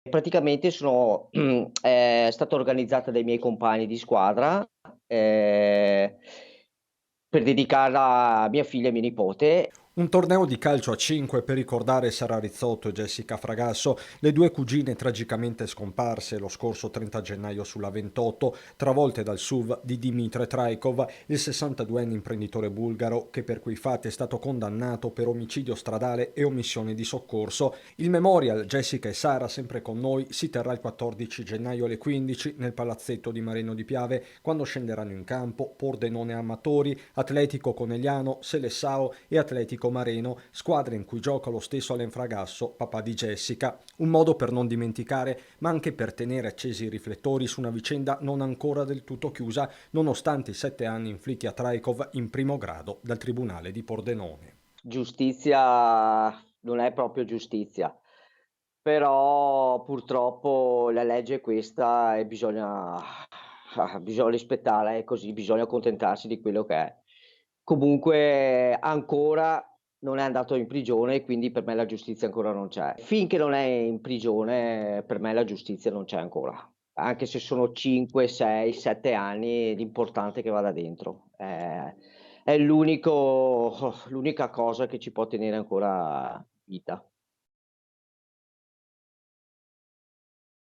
Praticamente è stata organizzata dai miei compagni di squadra, ehm, per dedicarla a mia figlia e mio nipote. Un torneo di calcio a 5 per ricordare Sara Rizzotto e Jessica Fragasso, le due cugine tragicamente scomparse lo scorso 30 gennaio sulla 28, travolte dal SUV di Dimitre Traikov, il 62enne imprenditore bulgaro che per quei fatti è stato condannato per omicidio stradale e omissione di soccorso. Il memorial Jessica e Sara, sempre con noi, si terrà il 14 gennaio alle 15 nel palazzetto di Marino di Piave, quando scenderanno in campo Pordenone Amatori, Atletico Conegliano, Selessao e Atletico Mareno, squadre in cui gioca lo stesso Alain Fragasso, papà di Jessica. Un modo per non dimenticare, ma anche per tenere accesi i riflettori su una vicenda non ancora del tutto chiusa, nonostante i 7 anni inflitti a Traikov in primo grado dal Tribunale di Pordenone. Giustizia non è proprio giustizia, però purtroppo la legge è questa e bisogna rispettarla, è così, bisogna accontentarsi di quello che è. Comunque ancora non è andato in prigione e quindi per me la giustizia ancora non c'è. Finché non è in prigione per me la giustizia non c'è ancora. Anche se sono 5, 6, 7 anni, l'importante è che vada dentro. È l'unica cosa che ci può tenere ancora in vita.